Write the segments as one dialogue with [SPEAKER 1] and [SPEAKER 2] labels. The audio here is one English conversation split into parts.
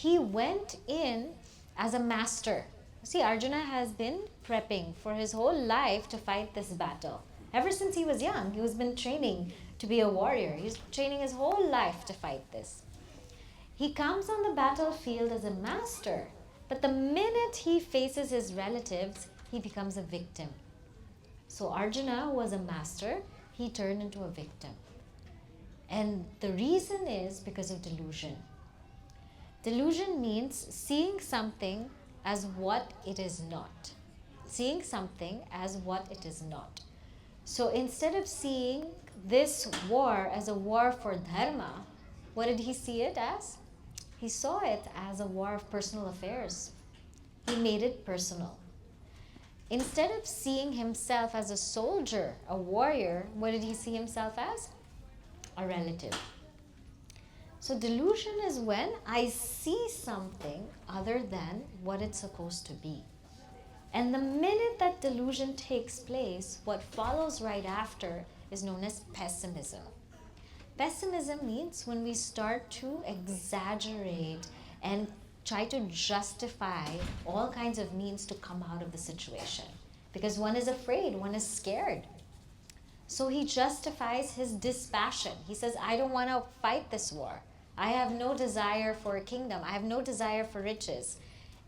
[SPEAKER 1] He went in as a master. See, Arjuna has been prepping for his whole life to fight this battle. Ever since he was young, he has been training to be a warrior. He's training his whole life to fight this. He comes on the battlefield as a master, but the minute he faces his relatives, he becomes a victim. So Arjuna was a master, he turned into a victim. And the reason is because of delusion. Delusion means seeing something as what it is not. Seeing something as what it is not. So instead of seeing this war as a war for dharma, what did he see it as? He saw it as a war of personal affairs. He made it personal. Instead of seeing himself as a soldier, a warrior, what did he see himself as? A relative. So delusion is when I see something other than what it's supposed to be. And the minute that delusion takes place, what follows right after is known as pessimism. Pessimism means when we start to exaggerate and try to justify all kinds of means to come out of the situation. Because one is afraid, one is scared. So he justifies his dispassion. He says, I don't want to fight this war. I have no desire for a kingdom. I have no desire for riches.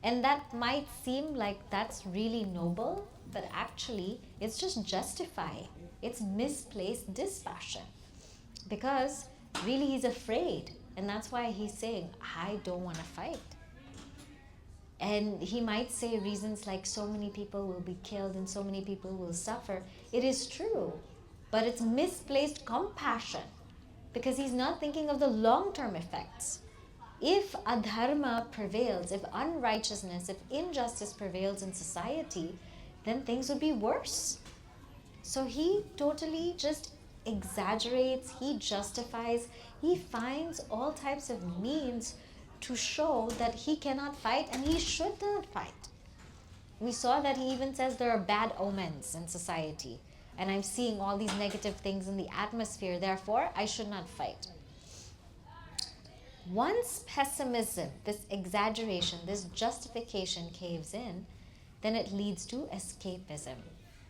[SPEAKER 1] And that might seem like that's really noble, but actually it's just justifying. It's misplaced dispassion. Because really he's afraid. And that's why he's saying, I don't want to fight. And he might say reasons like so many people will be killed and so many people will suffer. It is true, but it's misplaced compassion because he's not thinking of the long-term effects. If adharma prevails, if unrighteousness, if injustice prevails in society, then things would be worse. So he totally just exaggerates, he justifies, he finds all types of means to show that he cannot fight and he should not fight. We saw that he even says there are bad omens in society and I'm seeing all these negative things in the atmosphere, therefore I should not fight. Once pessimism, this exaggeration, this justification caves in, then it leads to escapism.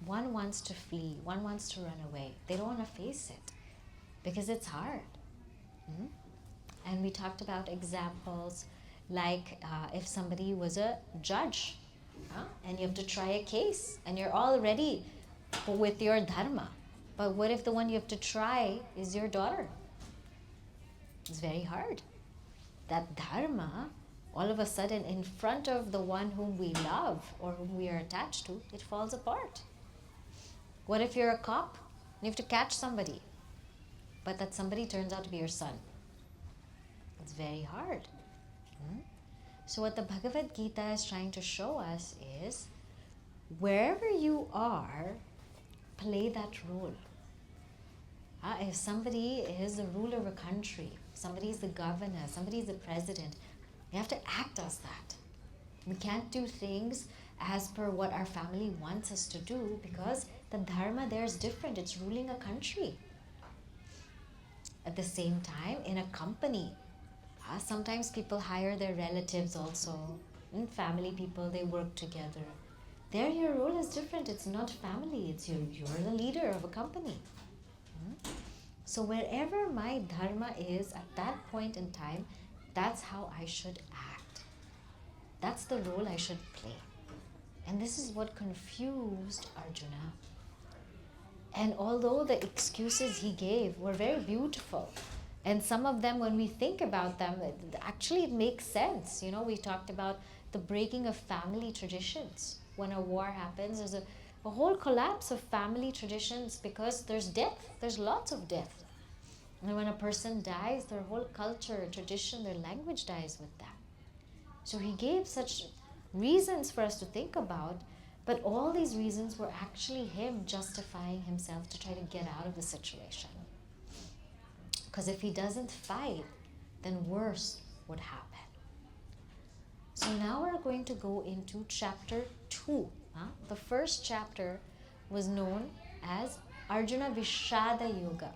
[SPEAKER 1] One wants to flee, one wants to run away. They don't want to face it because it's hard. And we talked about examples like if somebody was a judge and you have to try a case and you're all ready with your dharma. But what if the one you have to try is your daughter? It's very hard. That dharma, all of a sudden in front of the one whom we love or whom we are attached to, it falls apart. What if you're a cop and you have to catch somebody, but that somebody turns out to be your son? It's very hard. So what the Bhagavad Gita is trying to show us is, wherever you are, play that role. If somebody is the ruler of a country, somebody is the governor, somebody is the president, we have to act as that. We can't do things as per what our family wants us to do because the dharma there is different. It's ruling a country. At the same time, in a company, sometimes people hire their relatives also. In family people, they work together. There your role is different. It's not family. It's you're the leader of a company. So wherever my dharma is at that point in time, that's how I should act. That's the role I should play. And this is what confused Arjuna. And although the excuses he gave were very beautiful, and some of them, when we think about them, actually it makes sense. You know, we talked about the breaking of family traditions. When a war happens, there's a whole collapse of family traditions because there's death. There's lots of death. And when a person dies, their whole culture, tradition, their language dies with that. So he gave such reasons for us to think about, but all these reasons were actually him justifying himself to try to get out of the situation. Because if he doesn't fight, then worse would happen. So now we're going to go into chapter 2. The first chapter was known as Arjuna Vishada Yoga,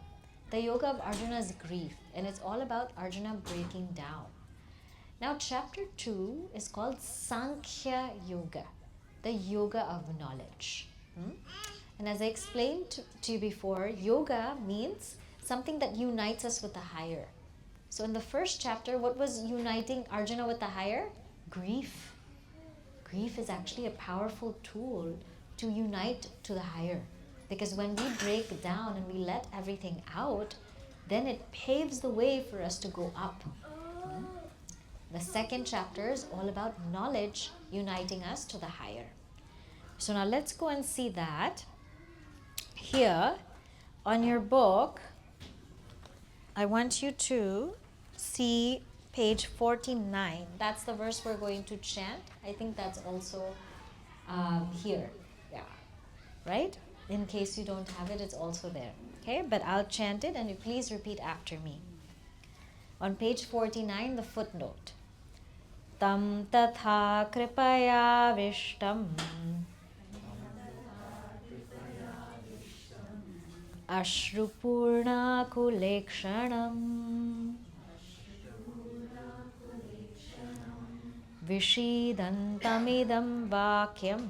[SPEAKER 1] the yoga of Arjuna's grief, and it's all about Arjuna breaking down. Now, chapter 2 is called Sankhya Yoga, the yoga of knowledge. And as I explained to you before, yoga means something that unites us with the higher. So in the first chapter, what was uniting Arjuna with the higher? Grief. Grief is actually a powerful tool to unite to the higher. Because when we break down and we let everything out, then it paves the way for us to go up. The second chapter is all about knowledge uniting us to the higher. So now let's go and see that. Here on your book, I want you to see page 49. That's the verse we're going to chant. I think that's also here. Yeah. Right? In case you don't have it, it's also there. Okay? But I'll chant it and you please repeat after me. On page 49, the footnote. Tam tatha kripaya vishtam Ashrupurna kulekshanam Vishidantamidam vakyam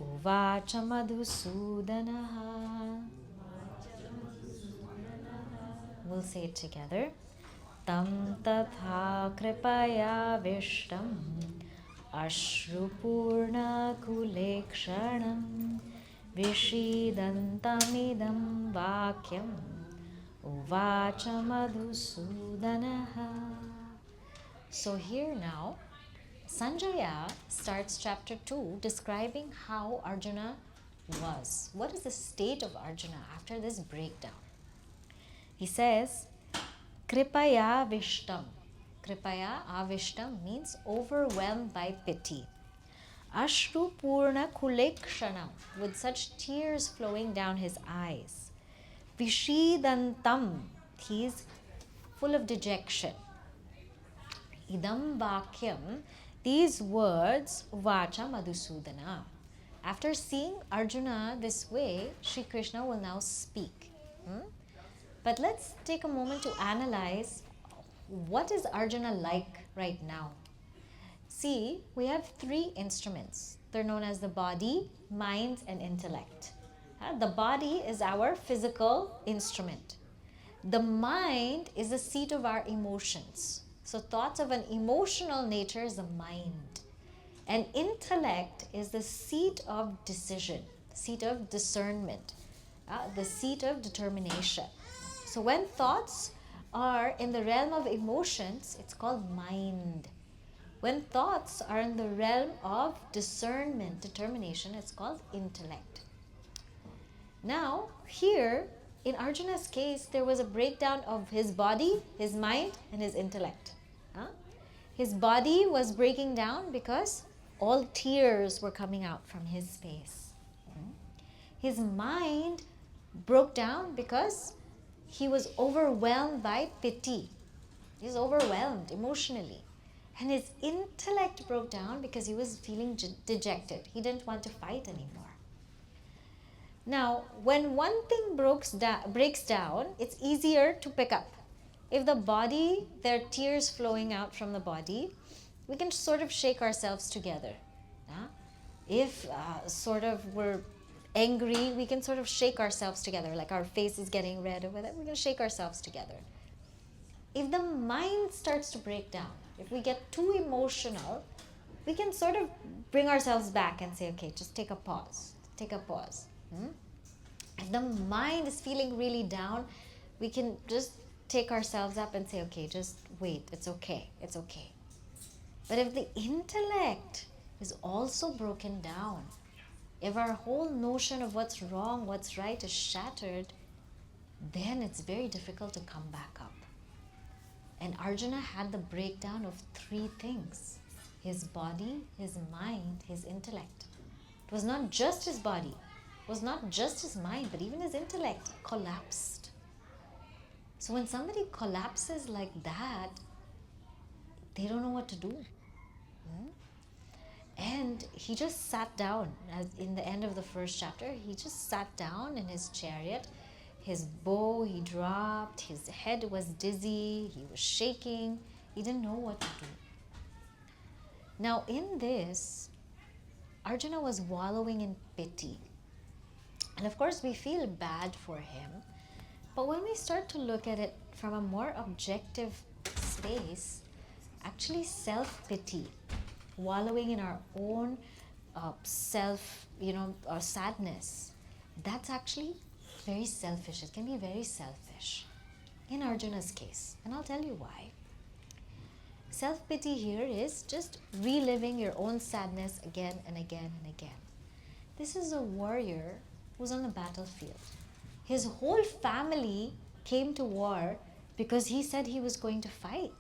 [SPEAKER 1] Uvacha madhusudanaha. We'll say it together. Tam tatha kripaya vishtam Ashrupurna kulekshanam Vishidantamidam vakyam Uvacha madhusudanaha. So here now, Sanjaya starts chapter 2 describing how Arjuna was. What is the state of Arjuna after this breakdown? He says, Kripaya Vishtam. Kripaya Avishtam means overwhelmed by pity. Ashru Purna Kulekshanam, with such tears flowing down his eyes. Vishidantam, he is full of dejection. Idam Vakyam, these words, Vacha Madhusudana. After seeing Arjuna this way, Sri Krishna will now speak. But let's take a moment to analyze what is Arjuna like right now. See, we have 3 instruments. They're known as the body, mind, and intellect. The body is our physical instrument. The mind is the seat of our emotions. So thoughts of an emotional nature is the mind. And intellect is the seat of decision, seat of discernment, the seat of determination. So when thoughts are in the realm of emotions, it's called mind. When thoughts are in the realm of discernment, determination, it's called intellect. Now, here, in Arjuna's case, there was a breakdown of his body, his mind, and his intellect. His body was breaking down because all tears were coming out from his face. His mind broke down because he was overwhelmed by pity. He was overwhelmed emotionally. And his intellect broke down because he was feeling dejected. He didn't want to fight anymore. Now, when one thing breaks down, it's easier to pick up. If the body, there are tears flowing out from the body, we can sort of shake ourselves together. If sort of we're angry, we can sort of shake ourselves together, like our face is getting red or whatever, we can shake ourselves together. If the mind starts to break down, if we get too emotional, we can sort of bring ourselves back and say, okay, just take a pause. Take a pause. If the mind is feeling really down, we can just take ourselves up and say, okay, just wait, it's okay, it's okay. But if the intellect is also broken down, if our whole notion of what's wrong, what's right is shattered, then it's very difficult to come back up. And Arjuna had the breakdown of 3 things: his body, his mind, his intellect. It was not just his body, it was not just his mind, but even his intellect collapsed. So when somebody collapses like that, they don't know what to do. And he just sat down, as in the end of the first chapter, he just sat down in his chariot. His bow he dropped, his head was dizzy, he was shaking, he didn't know what to do. Now in this, Arjuna was wallowing in pity. And of course we feel bad for him. But when we start to look at it from a more objective space, actually self-pity, wallowing in our own sadness, that's actually very selfish. It can be very selfish in Arjuna's case. And I'll tell you why. Self-pity here is just reliving your own sadness again and again and again. This is a warrior who's on the battlefield. His whole family came to war because he said he was going to fight.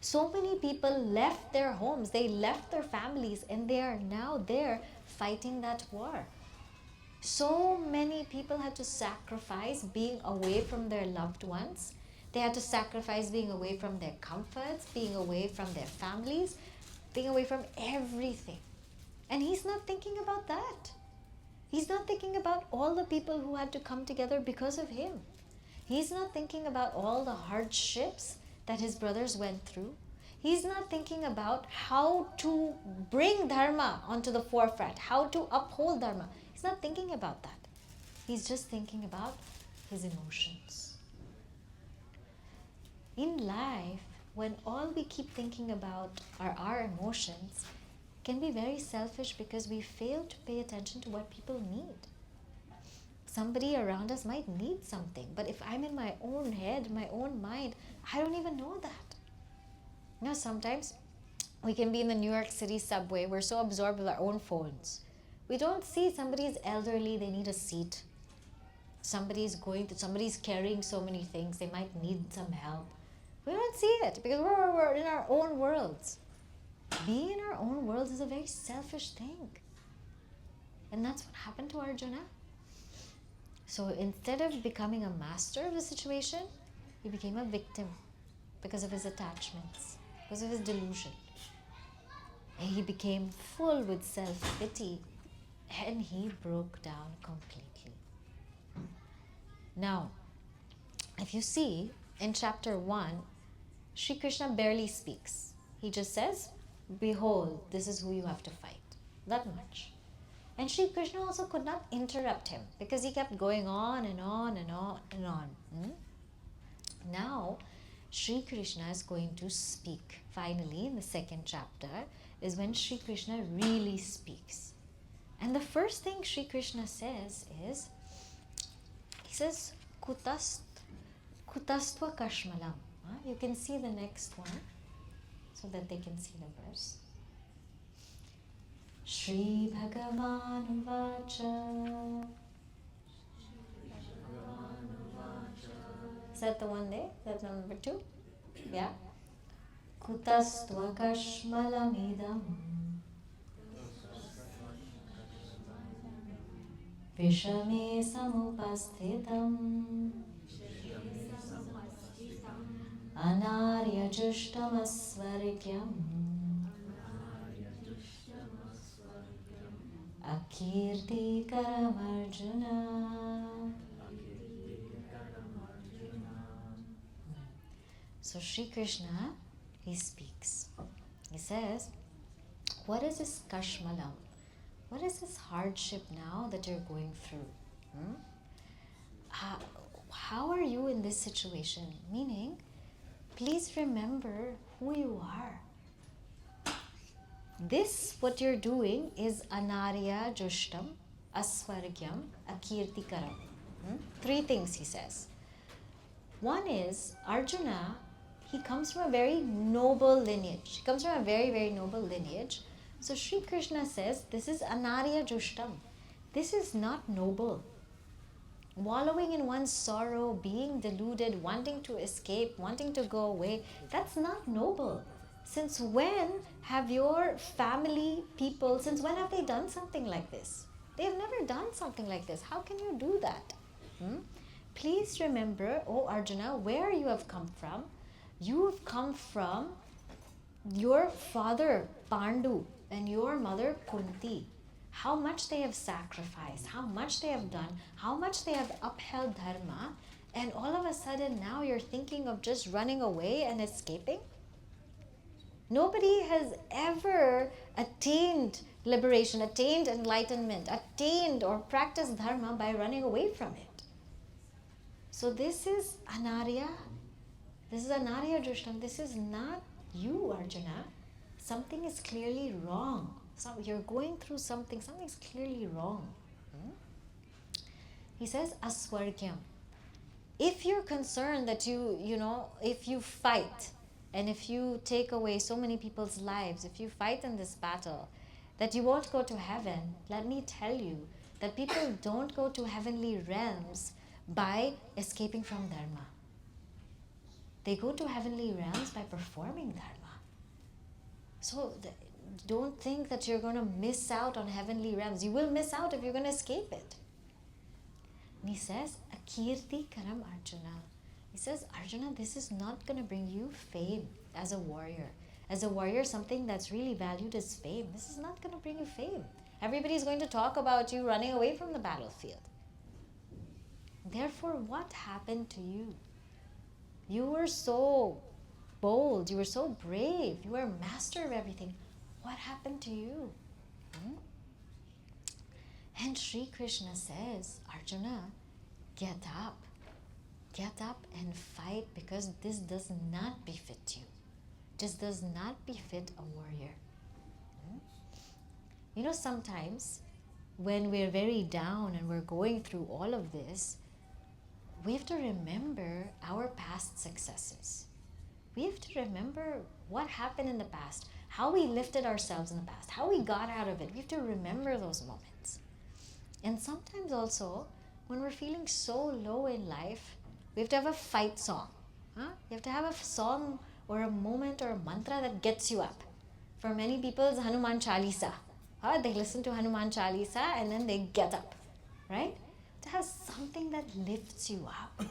[SPEAKER 1] So many people left their homes, they left their families, and they are now there fighting that war. So many people had to sacrifice being away from their loved ones. They had to sacrifice being away from their comforts, being away from their families, being away from everything. And he's not thinking about that. He's not thinking about all the people who had to come together because of him. He's not thinking about all the hardships that his brothers went through. He's not thinking about how to bring dharma onto the forefront, how to uphold dharma. He's not thinking about that. He's just thinking about his emotions. In life, when all we keep thinking about are our emotions, can be very selfish because we fail to pay attention to what people need. Somebody around us might need something, but if I'm in my own head, my own mind, I don't even know that. You know, sometimes we can be in the New York City subway, we're so absorbed with our own phones. We don't see somebody's elderly, they need a seat. Somebody's carrying so many things, they might need some help. We don't see it because we're in our own worlds. Being in our own worlds is a very selfish thing. And that's what happened to Arjuna. So instead of becoming a master of the situation, he became a victim because of his attachments, because of his delusion. And he became full with self-pity and he broke down completely. Now, if you see in chapter 1, Sri Krishna barely speaks. He just says, behold, this is who you have to fight. That much. And Sri Krishna also could not interrupt him because he kept going on and on and on and on. Now, Sri Krishna is going to speak. Finally, in the second chapter, is when Sri Krishna really speaks. And the first thing Sri Krishna says is, he says, Kutastva Kashmalam. You can see the next one so that they can see the verse. Shri Bhagavan Vacha. Is that the one there? That's number 2? Yeah. Kutastva Kashmalamidam Vishame Samupasthitam Anarya Jushtamasvargyam Akirti Karam Arjuna. So Sri Krishna, he speaks. He says, what is this Kashmalam? What is this hardship now that you're going through? How are you in this situation? Meaning, please remember who you are. This, what you're doing, is Anarya Jushtam, Asvargyam, Akirtikaram. 3 things he says. One is, Arjuna, he comes from a very noble lineage. He comes from a very, very noble lineage. So Sri Krishna says, this is Anarya Jushtam. This is not noble. Wallowing in one's sorrow, being deluded, wanting to escape, wanting to go away, that's not noble. Since when have your family people, since when have they done something like this? They have never done something like this. How can you do that? Please remember, O Arjuna, where you have come from. You have come from your father Pandu and your mother Kunti. how much they have sacrificed, how much they have done, how much they have upheld dharma, and all of a sudden now you're thinking of just running away and escaping? Nobody has ever attained liberation, attained enlightenment, attained or practiced dharma by running away from it. So this is anarya. This is anarya drishtam. This is not you, Arjuna. Something is clearly wrong. You're going through something. Something's clearly wrong. He says, aswargyam. If you're concerned that if you fight and if you take away so many people's lives, if you fight in this battle, that you won't go to heaven, let me tell you that people don't go to heavenly realms by escaping from dharma. They go to heavenly realms by performing dharma. So don't think that you're going to miss out on heavenly realms. You will miss out if you're going to escape it. And he says, Akirti Karam Arjuna. He says, Arjuna, this is not going to bring you fame as a warrior. As a warrior, something that's really valued is fame. This is not going to bring you fame. Everybody's going to talk about you running away from the battlefield. Therefore, what happened to you? You were so bold. You were so brave. You were a master of everything. What happened to you? And Sri Krishna says, Arjuna, get up. Get up and fight, because this does not befit you. This does not befit a warrior. Sometimes when we're very down and we're going through all of this, we have to remember our past successes. We have to remember what happened in the past, how we lifted ourselves in the past, how we got out of it. We have to remember those moments. And sometimes also, when we're feeling so low in life, we have to have a fight song. You have to have a song or a moment or a mantra that gets you up. For many people, it's Hanuman Chalisa. They listen to Hanuman Chalisa and then they get up, right? To have something that lifts you up.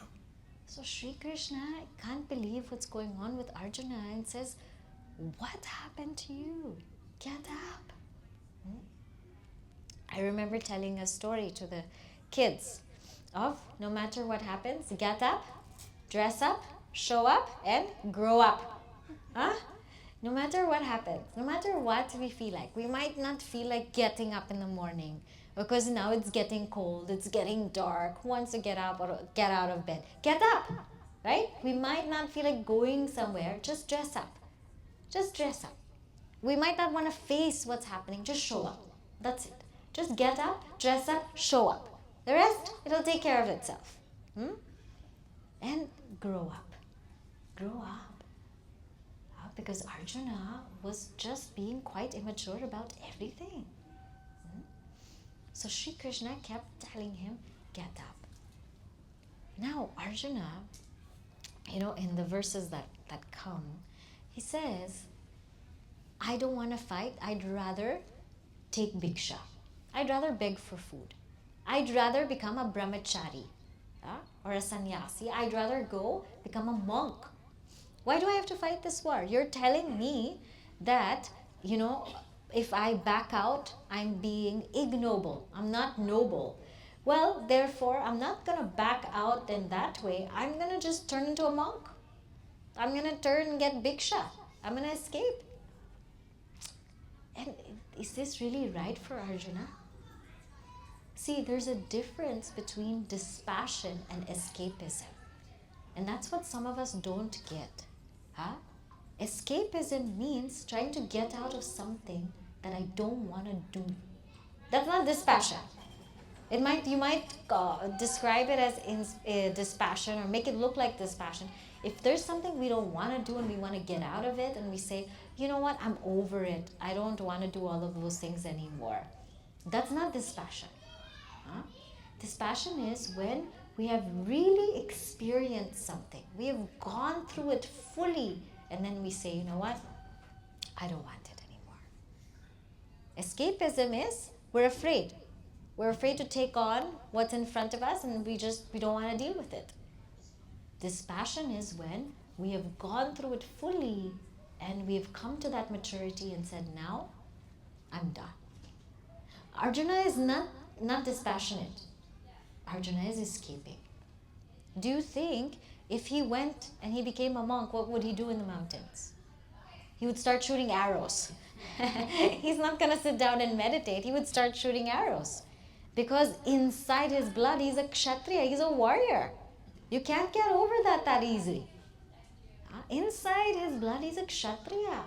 [SPEAKER 1] So Sri Krishna can't believe what's going on with Arjuna and says, what happened to you? Get up. I remember telling a story to the kids of no matter what happens, get up, dress up, show up, and grow up. No matter what happens, no matter what we feel like, we might not feel like getting up in the morning because now it's getting cold, it's getting dark, who wants to get up or get out of bed? Get up, right? We might not feel like going somewhere, just dress up. Just dress up. We might not want to face what's happening, just show up. That's it. Just get up, dress up, show up. The rest, it'll take care of itself. And grow up. Grow up. Because Arjuna was just being quite immature about everything. So Sri Krishna kept telling him, get up. Now Arjuna, in the verses that come, he says, I don't want to fight. I'd rather take bhiksha. I'd rather beg for food. I'd rather become a brahmachari or a sannyasi. I'd rather go become a monk. Why do I have to fight this war? You're telling me that, if I back out, I'm being ignoble. I'm not noble. Well, therefore, I'm not going to back out in that way. I'm going to just turn into a monk. I'm going to turn and get bhiksha. I'm going to escape. And is this really right for Arjuna? See, there's a difference between dispassion and escapism. And that's what some of us don't get. Escapism means trying to get out of something that I don't want to do. That's not dispassion. You might describe it as dispassion or make it look like dispassion. If there's something we don't want to do and we want to get out of it and we say, you know what, I'm over it. I don't want to do all of those things anymore. That's not dispassion. Dispassion is when we have really experienced something. We have gone through it fully and then we say, you know what, I don't want it anymore. Escapism is we're afraid. We're afraid to take on what's in front of us and we don't want to deal with it. Dispassion is when we have gone through it fully and we have come to that maturity and said, now I'm done. Arjuna is not dispassionate. Arjuna is escaping. Do you think if he went and he became a monk, what would he do in the mountains? He would start shooting arrows. He's not going to sit down and meditate. He would start shooting arrows. Because inside his blood, he's a kshatriya, he's a warrior. You can't get over that easily. Inside his blood, he's a kshatriya.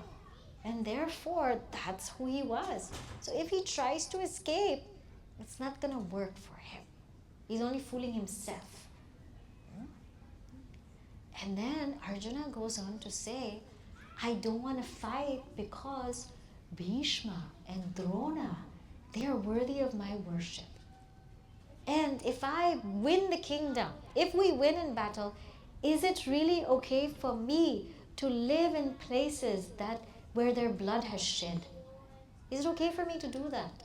[SPEAKER 1] And therefore, that's who he was. So if he tries to escape, it's not going to work for him. He's only fooling himself. And then Arjuna goes on to say, I don't want to fight because Bhishma and Drona, they are worthy of my worship. And if I win the kingdom, if we win in battle, is it really okay for me to live in places where their blood has shed? Is it okay for me to do that?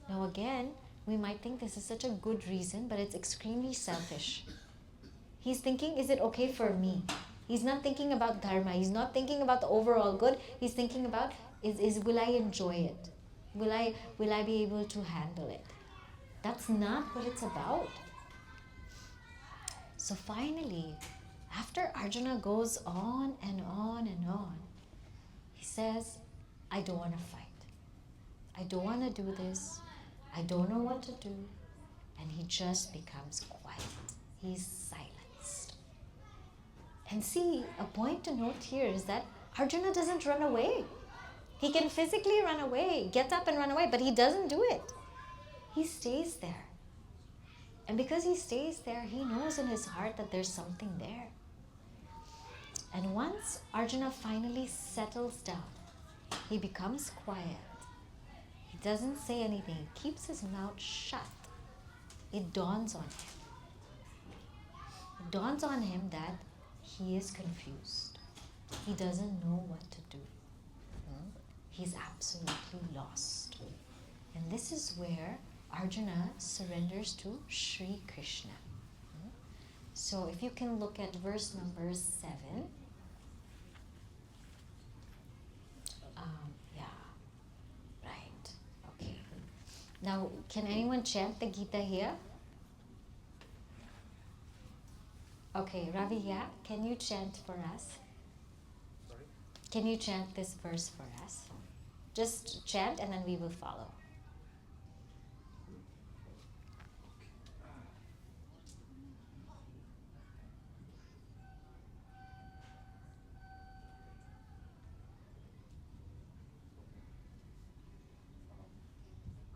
[SPEAKER 1] Now again, we might think this is such a good reason, but it's extremely selfish. He's thinking, is it okay for me? He's not thinking about dharma. He's not thinking about the overall good. He's thinking about, will I enjoy it? Will I be able to handle it? That's not what it's about. So finally, after Arjuna goes on and on and on, he says, I don't want to fight. I don't want to do this. I don't know what to do. And he just becomes quiet. He's silenced. And see, a point to note here is that Arjuna doesn't run away. He can physically run away, get up and run away, but he doesn't do it. He stays there. And because he stays there, he knows in his heart that there's something there. And once Arjuna finally settles down, he becomes quiet. He doesn't say anything. He keeps his mouth shut. It dawns on him. It dawns on him that he is confused. He doesn't know what to do. He's absolutely lost. And this is where Arjuna surrenders to Sri Krishna. So if you can look at verse number 7. Right. Okay. Now, can anyone chant the Gita here? Okay, Ravi, yeah. Can you chant for us?
[SPEAKER 2] Sorry?
[SPEAKER 1] Can you chant this verse for us? Just chant and then we will follow.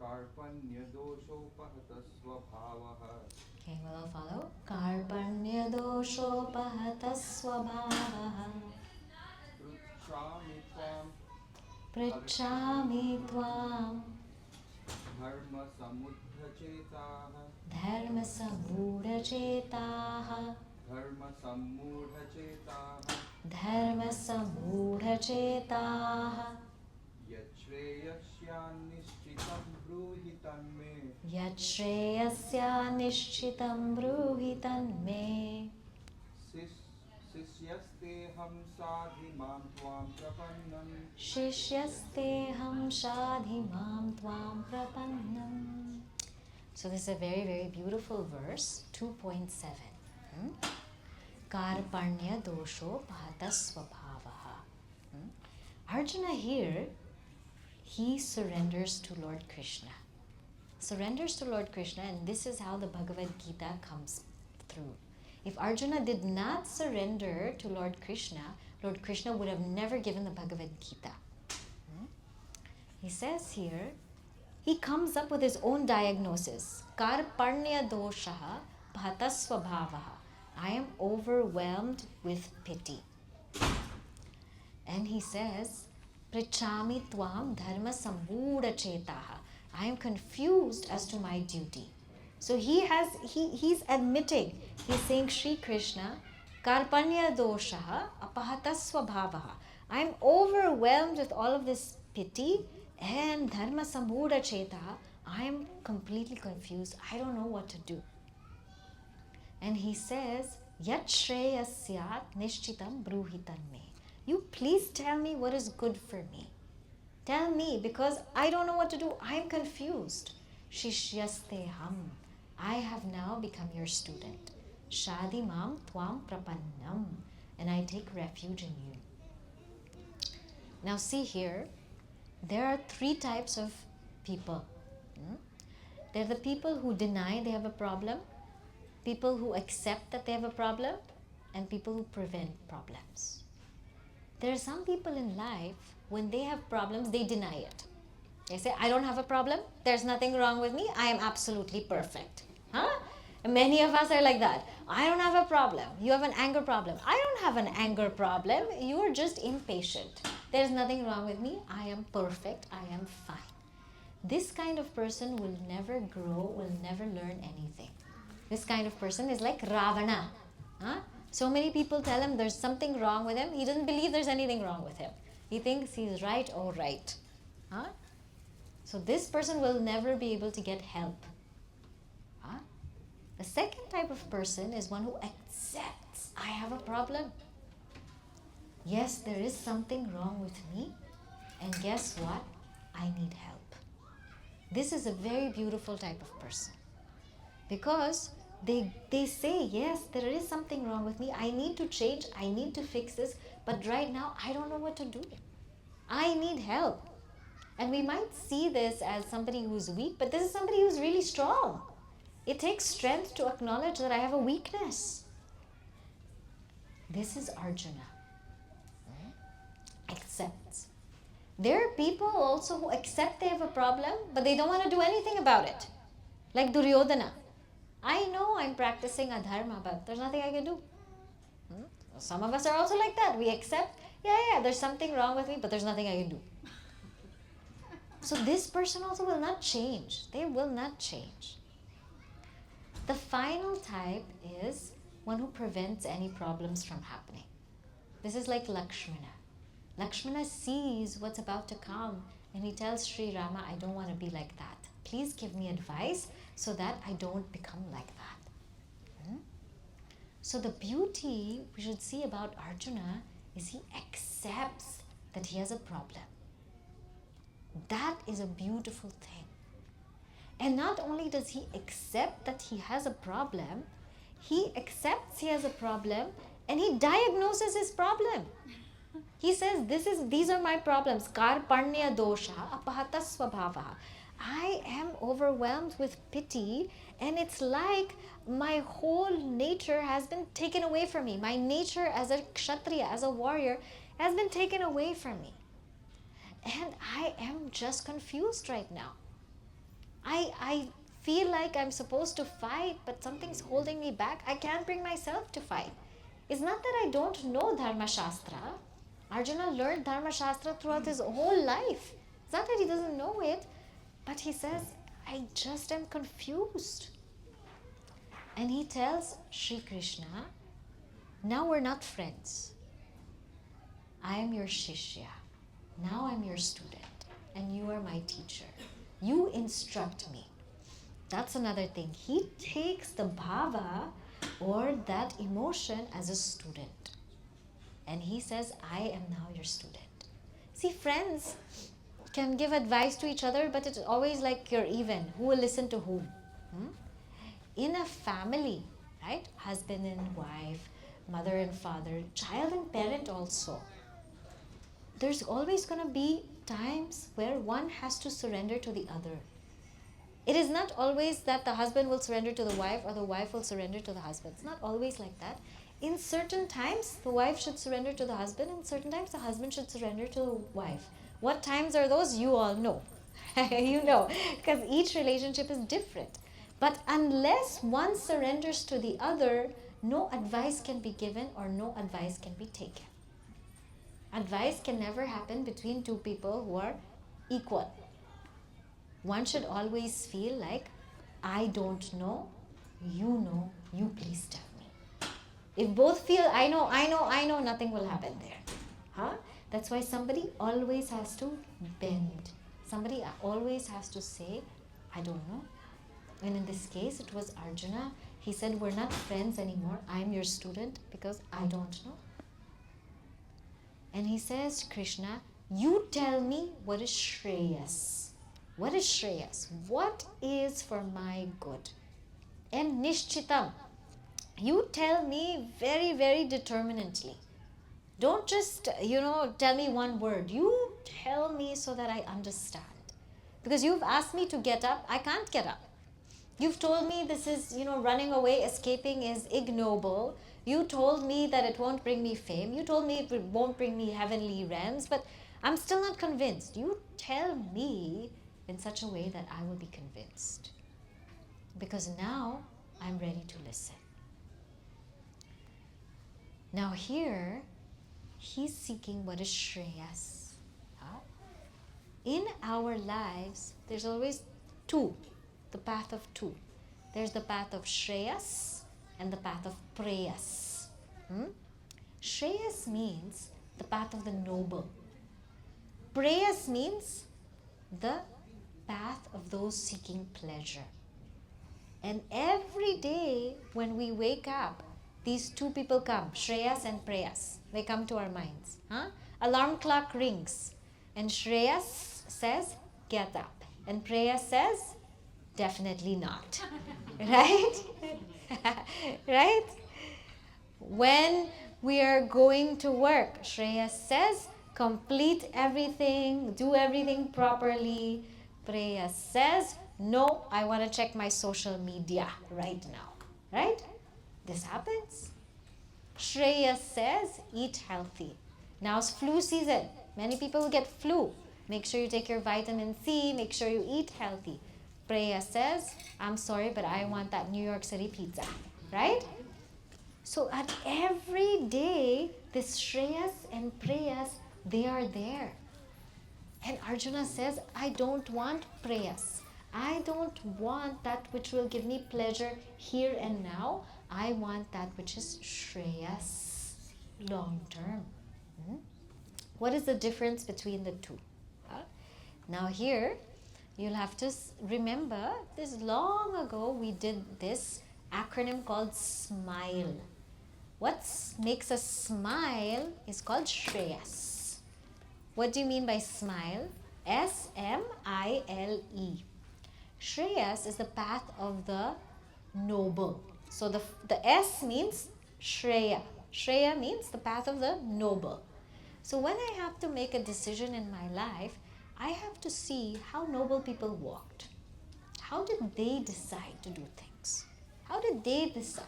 [SPEAKER 2] Karpanya-doshopahatasvabhavah.
[SPEAKER 1] Okay, we'll all follow. Karpanya-doshopahatasvabhavah
[SPEAKER 2] Pruchami tvam
[SPEAKER 1] Pritchami tvam
[SPEAKER 2] dharma-samudhachetaha.
[SPEAKER 1] Dharma-samudhachetaha
[SPEAKER 2] Dharma-samudhachetaha.
[SPEAKER 1] Dharma-samudhachetaha
[SPEAKER 2] Yachreyasya-nishchitam bruhi tanme.
[SPEAKER 1] Yachreyasya nishchitam bruhi tanme
[SPEAKER 2] Sishyasteham sadhimam tvam prapannam.
[SPEAKER 1] Shishyasteham shadhimam tvam prapannam. So this is a very, very beautiful verse, 2.7. Karpanya dosho pahatasvabhavaha. Arjuna here, he surrenders to Lord Krishna. Surrenders to Lord Krishna, and this is how the Bhagavad Gita comes through. If Arjuna did not surrender to Lord Krishna would have never given the Bhagavad Gita. He says here, he comes up with his own diagnosis. Karpanya doshaha bhatasvabhavaha. I am overwhelmed with pity. And he says, Prichami tvam dharma samudhachetaha. I am confused as to my duty. So he's admitting, he's saying, Sri Krishna, Karpanya doshaha apahatasvabhavaha. I am overwhelmed with all of this pity and dharma samudhachetaha. I am completely confused. I don't know what to do. And he says, Yat shreyasyat nishchitam bruhitan me. You please tell me what is good for me. Tell me, because I don't know what to do. I'm confused. Shishyaste ham. I have now become your student. Shadi mam tvam prapannam. And I take refuge in you. Now see here, there are three types of people. They're the people who deny they have a problem, people who accept that they have a problem, and people who prevent problems. There are some people in life, when they have problems, they deny it. They say, I don't have a problem, there's nothing wrong with me, I am absolutely perfect. Huh? And many of us are like that. I don't have a problem. You have an anger problem. I don't have an anger problem. You are just impatient. There's nothing wrong with me. I am perfect. I am fine. This kind of person will never grow, will never learn anything. This kind of person is like Ravana. Huh? So many people tell him there's something wrong with him. He doesn't believe there's anything wrong with him. He thinks he's right, oh right. Huh? So this person will never be able to get help. Huh? The second type of person is one who accepts, I have a problem. Yes, there is something wrong with me. And guess what? I need help. This is a very beautiful type of person. Because they say, yes, there is something wrong with me. I need to change. I need to fix this. But right now, I don't know what to do. I need help. And we might see this as somebody who's weak, but this is somebody who's really strong. It takes strength to acknowledge that I have a weakness. This is Arjuna. Accepts. There are people also who accept they have a problem, but they don't want to do anything about it. Like Duryodhana. I know I'm practicing a dharma, but there's nothing I can do. Some of us are also like that. We accept, yeah, there's something wrong with me, but there's nothing I can do. So this person also will not change. They will not change. The final type is one who prevents any problems from happening. This is like Lakshmana. Lakshmana sees what's about to come and he tells Sri Rama, I don't want to be like that. Please give me advice so that I don't become like that. So the beauty we should see about Arjuna is he accepts that he has a problem. That is a beautiful thing. And not only does he accept that he has a problem, he accepts he has a problem and he diagnoses his problem. He says, these are my problems. Karpanya dosha apahata swabhavaha. I am overwhelmed with pity and it's like my whole nature has been taken away from me. My nature as a kshatriya, as a warrior, has been taken away from me. And I am just confused right now. I feel like I'm supposed to fight, but something's holding me back. I can't bring myself to fight. It's not that I don't know Dharma Shastra. Arjuna learned Dharma Shastra throughout his whole life. It's not that he doesn't know it, but he says, I just am confused. And he tells Sri Krishna, now we're not friends. I am your shishya. Now I'm your student and you are my teacher. You instruct me. That's another thing. He takes the bhava or that emotion as a student. And he says, I am now your student. See, friends can give advice to each other, but it's always like you're even. Who will listen to whom? In a family, right? Husband and wife, mother and father, child and parent also. There's always going to be times where one has to surrender to the other. It is not always that the husband will surrender to the wife or the wife will surrender to the husband. It's not always like that. In certain times, the wife should surrender to the husband, and certain times the husband should surrender to the wife. What times are those? You all know. You know, because each relationship is different. But unless one surrenders to the other, no advice can be given or no advice can be taken. Advice can never happen between two people who are equal. One should always feel like, I don't know, you please tell me. If both feel, I know, nothing will happen there. Huh? That's why somebody always has to bend. Somebody always has to say, I don't know. And in this case, it was Arjuna. He said, we're not friends anymore. I'm your student because I don't know. And he says, Krishna, You tell me what is Shreyas. What is Shreyas? What is for my good? And Nishchitam. You tell me very, very determinedly. Don't just, tell me one word. You tell me so that I understand. Because you've asked me to get up, I can't get up. You've told me this is, running away, escaping is ignoble. You told me that it won't bring me fame. You told me it won't bring me heavenly realms, but I'm still not convinced. You tell me in such a way that I will be convinced. Because now I'm ready to listen. Now here, he's seeking what is Shreyas. Huh? In our lives, there's always two, the path of two. There's the path of Shreyas and the path of Preyas. Shreyas means the path of the noble. Preyas means the path of those seeking pleasure. And every day when we wake up, these two people come, Shreyas and Preyas. They come to our minds. Alarm clock rings and Shreyas says, get up. And Preyas says, definitely not. Right? Right? When we are going to work, Shreyas says, complete everything, do everything properly. Preyas says, no, I want to check my social media right now. Right? This happens. Shreya says, eat healthy. Now it's flu season. Many people will get flu. Make sure you take your vitamin C. Make sure you eat healthy. Preya says, I'm sorry, but I want that New York City pizza. Right? So at every day, this Shreyas and Preyas, they are there. And Arjuna says, I don't want Preyas. I don't want that which will give me pleasure here and now. I want that which is Shreyas, long term. What is the difference between the two? Now here, you'll have to remember, this long ago we did this acronym called SMILE. What makes us smile is called Shreyas. What do you mean by smile? S-M-I-L-E. Shreyas is the path of the noble. So the S means Shreya. Shreya means the path of the noble. So when I have to make a decision in my life, I have to see how noble people walked. How did they decide to do things? How did they decide?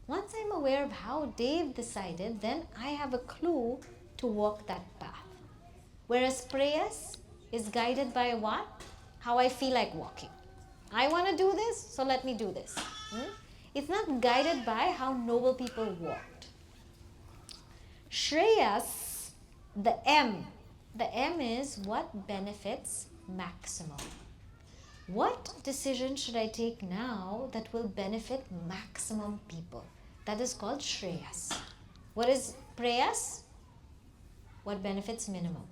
[SPEAKER 1] Once I'm aware of how they've decided, then I have a clue to walk that path. Whereas Preyas is guided by what? How I feel like walking. I want to do this, so let me do this. It's not guided by how noble people walked. Shreyas, the M is what benefits maximum. What decision should I take now that will benefit maximum people? That is called Shreyas. What is Preyas? What benefits minimum.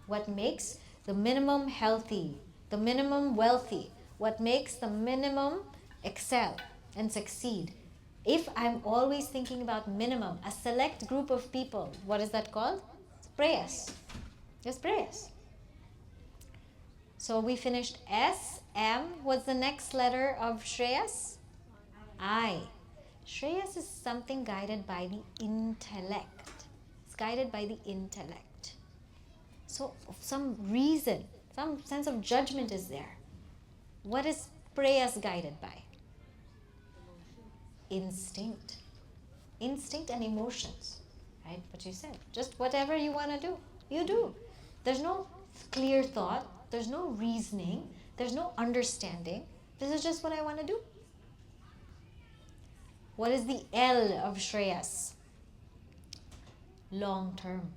[SPEAKER 1] What makes the minimum healthy, the minimum wealthy, what makes the minimum excel and succeed. If I'm always thinking about minimum, a select group of people, what is that called? It's Preyas. It's Preyas. So we finished S, M. What's the next letter of Shreyas? I. Shreyas is something guided by the intellect. It's guided by the intellect. So some reason, some sense of judgment is there. What is Preyas guided by? Instinct. Instinct and emotions. Right? What you said. Just whatever you want to do, you do. There's no clear thought. There's no reasoning. There's no understanding. This is just what I want to do. What is the L of Shreyas? Long term.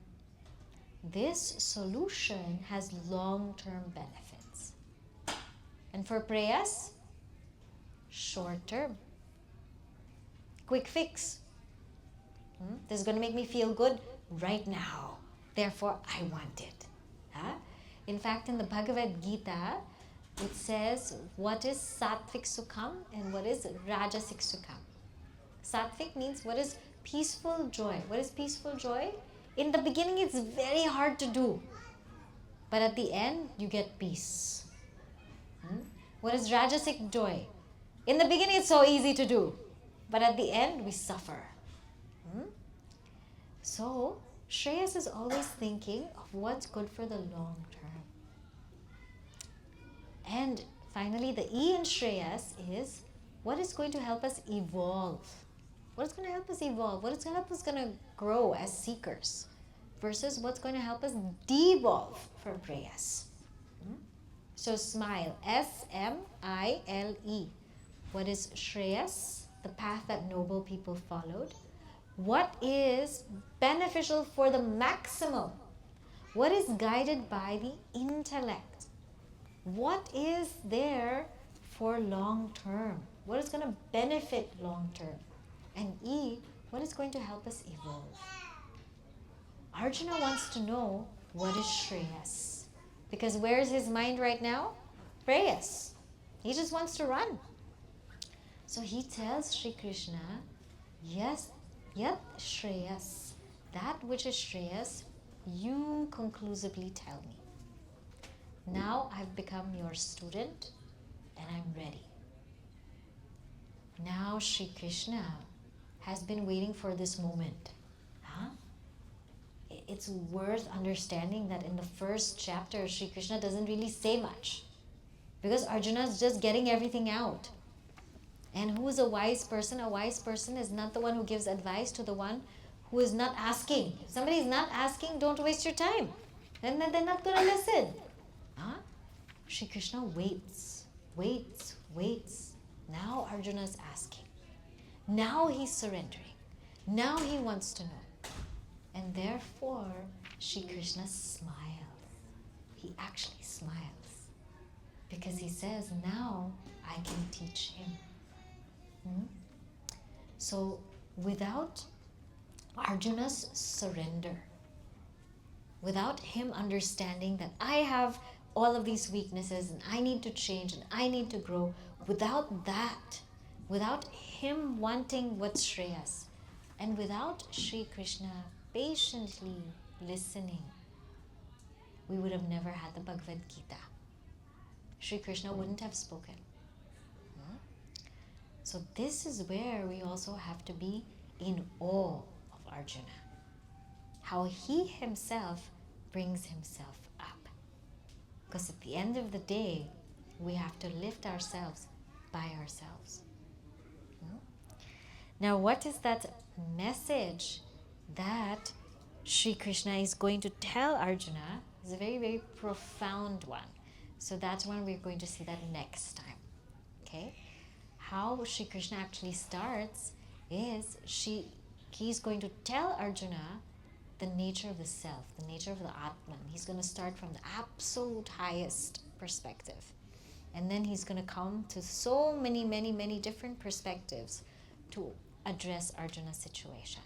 [SPEAKER 1] This solution has long-term benefits. And for Preyas, short-term. Quick fix. This is going to make me feel good right now. Therefore, I want it. In fact, in the Bhagavad Gita, it says what is Sattvic Sukham and what is Rajasic Sukham. Sattvic means what is peaceful joy. What is peaceful joy? In the beginning, it's very hard to do. But at the end, you get peace. What is Rajasic joy? In the beginning, it's so easy to do. But at the end, we suffer. So, Shreyas is always thinking of what's good for the long term. And finally, the E in Shreyas is what is going to help us evolve. What is going to help us evolve? What is going to help us grow as seekers? Versus what's going to help us devolve from prayas. So smile, S-M-I-L-E. What is Shreyas? The path that noble people followed. What is beneficial for the maximum? What is guided by the intellect? What is there for long term? What is going to benefit long term? And E, what is going to help us evolve? Arjuna wants to know what is Shreyas. Because where is his mind right now? Prayas. He just wants to run. So he tells Sri Krishna, yes, yat Shreyas, that which is Shreyas, you conclusively tell me. Now I've become your student and I'm ready. Now Sri Krishna has been waiting for this moment. It's worth understanding that in the first chapter, Sri Krishna doesn't really say much. Because Arjuna is just getting everything out. And who is a wise person? A wise person is not the one who gives advice to the one who is not asking. If somebody is not asking, don't waste your time. Then they're not going to listen. Sri Krishna waits. Now Arjuna is asking. Now he's surrendering. Now he wants to know. And therefore, Sri Krishna smiles. He actually smiles. Because he says, now I can teach him. So, without Arjuna's surrender, without him understanding that I have all of these weaknesses and I need to change and I need to grow, without that, without him wanting what's Shreyas, and without Sri Krishna patiently listening, we would have never had the Bhagavad Gita. Sri Krishna wouldn't have spoken. So this is where we also have to be in awe of Arjuna. How he himself brings himself up. Because at the end of the day, we have to lift ourselves by ourselves. Now, what is that message that Sri Krishna is going to tell Arjuna? It's a very, very profound one. So that's when we're going to see that next time. Okay? How Sri Krishna actually starts is he's going to tell Arjuna the nature of the self, the nature of the Atman. He's going to start from the absolute highest perspective. And then he's going to come to so many different perspectives to address Arjuna's situation.